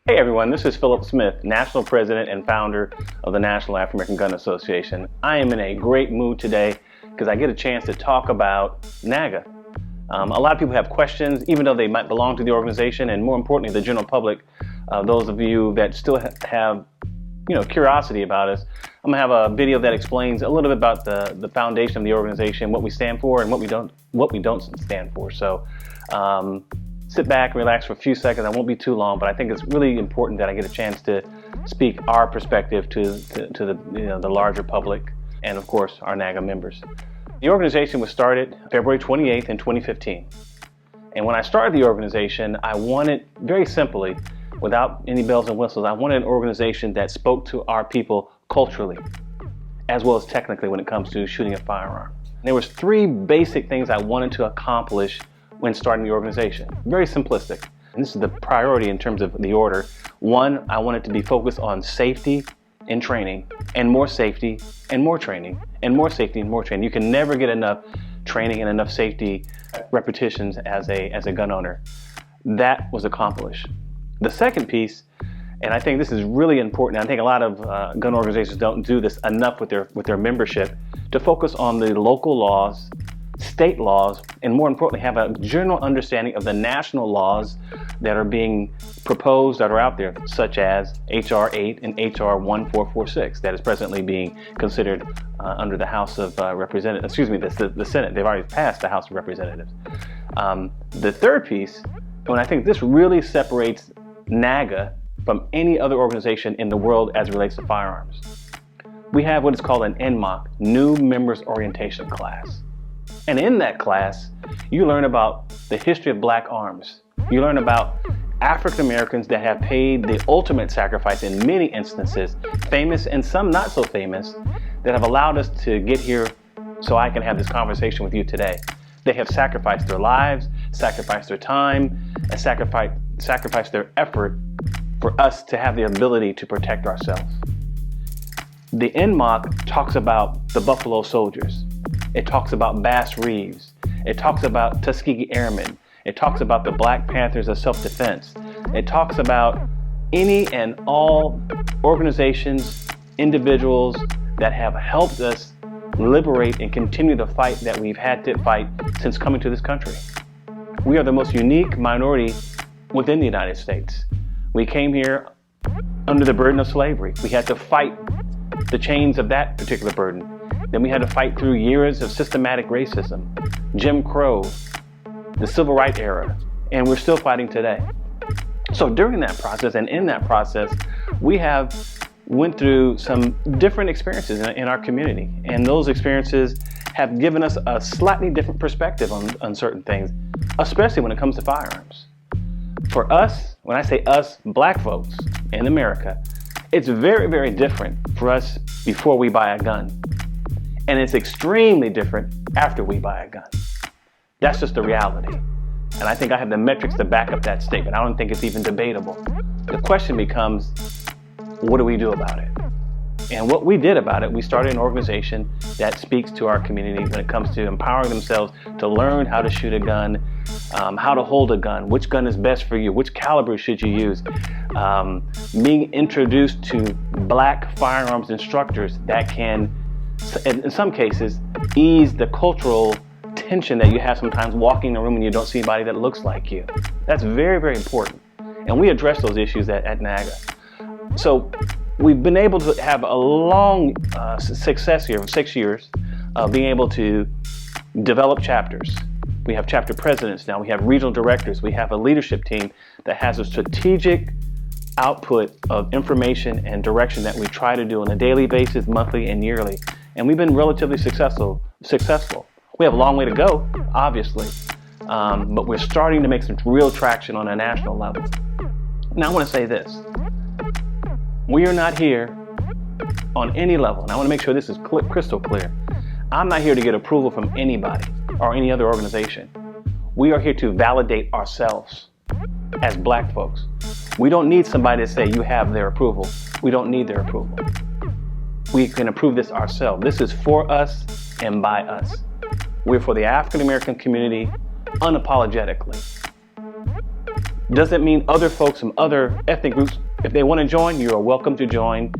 Hey everyone, this is Philip Smith, National President and founder of the National African American Gun Association. I am in a great mood today because I get a chance to talk about NAAGA. A lot of people have questions, even though they might belong to the organization, and more importantly, the general public, those of you that still have curiosity about us. I'm gonna have a video that explains a little bit about the foundation of the organization, what we stand for and what we don't stand for. So sit back, relax for a few seconds. I won't be too long, but I think it's really important that I get a chance to speak our perspective to the larger public and of course our NAAGA members. The organization was started February 28th in 2015. And when I started the organization, I wanted, very simply, without any bells and whistles, I wanted an organization that spoke to our people culturally, as well as technically when it comes to shooting a firearm. There was three basic things I wanted to accomplish when starting the organization. Very simplistic. And this is the priority in terms of the order. One, I wanted to be focused on safety and training, and more safety and more training, and more safety and more training. You can never get enough training and enough safety repetitions as a gun owner. That was accomplished. The second piece, and I think this is really important, I think a lot of gun organizations don't do this enough with their membership, to focus on the local laws, state laws, and more importantly, have a general understanding of the national laws that are being proposed, that are out there, such as H.R. 8 and H.R. 1446, that is presently being considered under the House of Representatives, the Senate. They've already passed the House of Representatives. The third piece, and I think this really separates NAAGA from any other organization in the world as it relates to firearms. We have what is called an NMOC, New Members Orientation class. And in that class, you learn about the history of black arms. You learn about African Americans that have paid the ultimate sacrifice in many instances, famous and some not so famous, that have allowed us to get here so I can have this conversation with you today. They have sacrificed their lives, sacrificed their time, and sacrificed their effort for us to have the ability to protect ourselves. The NMOC talks about the Buffalo Soldiers. It talks about Bass Reeves. It talks about Tuskegee Airmen. It talks about the Black Panthers of Self-Defense. It talks about any and all organizations, individuals that have helped us liberate and continue the fight that we've had to fight since coming to this country. We are the most unique minority within the United States. We came here under the burden of slavery. We had to fight the chains of that particular burden. Then we had to fight through years of systematic racism, Jim Crow, the Civil Rights era, and we're still fighting today. So during that process and in that process, we have went through some different experiences in our community. And those experiences have given us a slightly different perspective on certain things, especially when it comes to firearms. For us, when I say us, black folks in America, it's very, very different for us before we buy a gun. And it's extremely different after we buy a gun. That's just the reality. And I think I have the metrics to back up that statement. I don't think it's even debatable. The question becomes, what do we do about it? And what we did about it, we started an organization that speaks to our community when it comes to empowering themselves to learn how to shoot a gun, how to hold a gun, which gun is best for you, which caliber should you use, being introduced to black firearms instructors that can, in some cases, ease the cultural tension that you have sometimes walking in a room and you don't see anybody that looks like you. That's very, very important. And we address those issues at NAAGA. So we've been able to have a long success here of 6 years of being able to develop chapters. We have chapter presidents now, we have regional directors, we have a leadership team that has a strategic output of information and direction that we try to do on a daily basis, monthly and yearly. And we've been relatively successful. We have a long way to go, obviously, but we're starting to make some real traction on a national level. Now I want to say this. We are not here on any level, and I want to make sure this is crystal clear. I'm not here to get approval from anybody or any other organization. We are here to validate ourselves as black folks. We don't need somebody to say you have their approval. We don't need their approval. We can approve this ourselves. This is for us and by us. We're for the African American community unapologetically. Doesn't mean other folks from other ethnic groups, if they want to join, you are welcome to join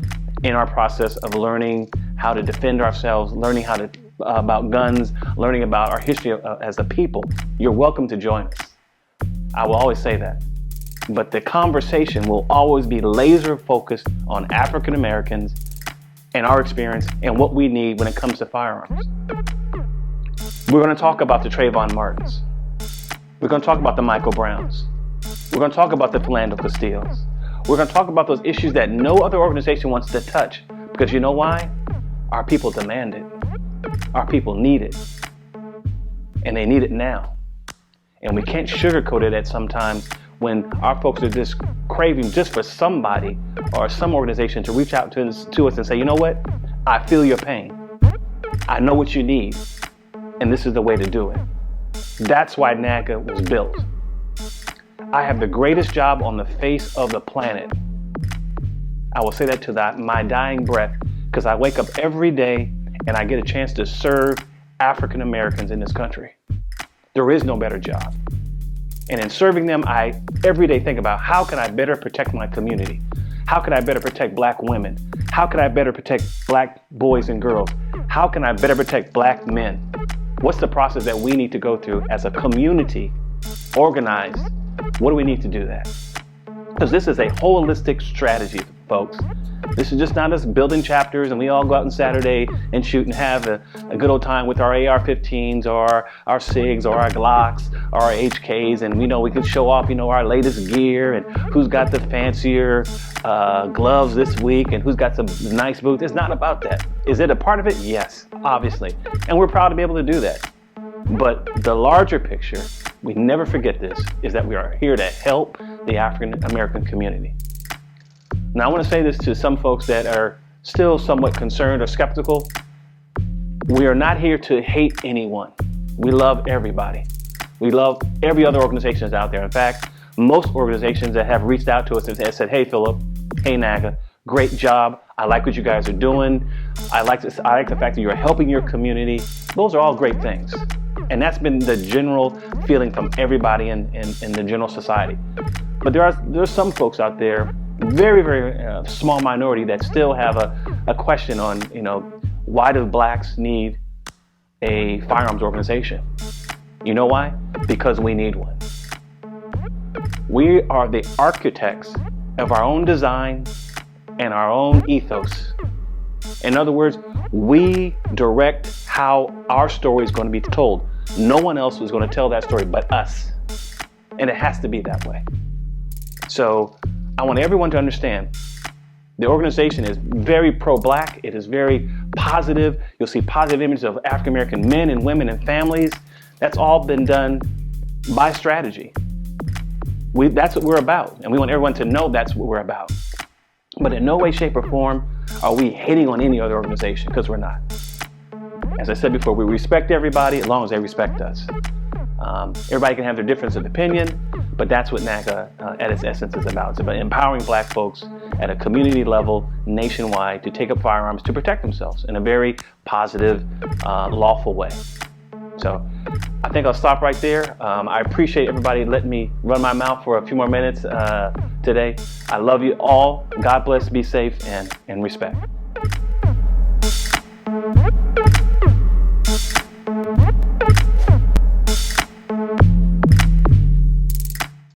in our process of learning how to defend ourselves, learning how to about guns, learning about our history as a people. You're welcome to join us. I will always say that. But the conversation will always be laser focused on African Americans and our experience and what we need when it comes to firearms. We're going to talk about the Trayvon Martins. We're going to talk about the Michael Browns. We're going to talk about the Philando Castillos. We're going to talk about those issues that no other organization wants to touch. Because you know why? Our people demand it. Our people need it. And they need it now. And we can't sugarcoat it at sometimes when our folks are just craving just for somebody or some organization to reach out to us and say, you know what? I feel your pain. I know what you need. And this is the way to do it. That's why NAAGA was built. I have the greatest job on the face of the planet. I will say that to my dying breath, because I wake up every day and I get a chance to serve African Americans in this country. There is no better job. And in serving them, I every day think about how can I better protect my community? How can I better protect Black women? How can I better protect Black boys and girls? How can I better protect Black men? What's the process that we need to go through as a community, organized? What do we need to do that? Because this is a holistic strategy, folks. This is just not us building chapters and we all go out on Saturday and shoot and have a good old time with our AR-15s or our SIGs or our Glocks or our HKs, and we know we can show off, our latest gear and who's got the fancier gloves this week and who's got some nice boots. It's not about that. Is it a part of it? Yes, obviously. And we're proud to be able to do that. But the larger picture, we never forget this, is that we are here to help the African American community. Now, I want to say this to some folks that are still somewhat concerned or skeptical. We are not here to hate anyone. We love everybody. We love every other organization that's out there. In fact, most organizations that have reached out to us and said, hey, Philip, hey, NAAGA, great job. I like what you guys are doing. I like the fact that you're helping your community. Those are all great things. And that's been the general feeling from everybody in the general society. But there's some folks out there, very, very small minority, that still have a question on, why do Blacks need a firearms organization? You know why? Because we need one. We are the architects of our own design and our own ethos. In other words, we direct how our story is going to be told. No one else is going to tell that story but us. And it has to be that way. So I want everyone to understand the organization is very pro-Black. It is very positive. You'll see positive images of African American men and women and families. That's all been done by strategy. That's what we're about. And we want everyone to know that's what we're about. But in no way, shape, or form are we hating on any other organization, because we're not. As I said before, we respect everybody as long as they respect us. Everybody can have their difference of opinion, but that's what NAAGA at its essence is about. It's about empowering Black folks at a community level, nationwide, to take up firearms to protect themselves in a very positive, lawful way. So I think I'll stop right there. I appreciate everybody letting me run my mouth for a few more minutes today. I love you all. God bless, be safe, and respect.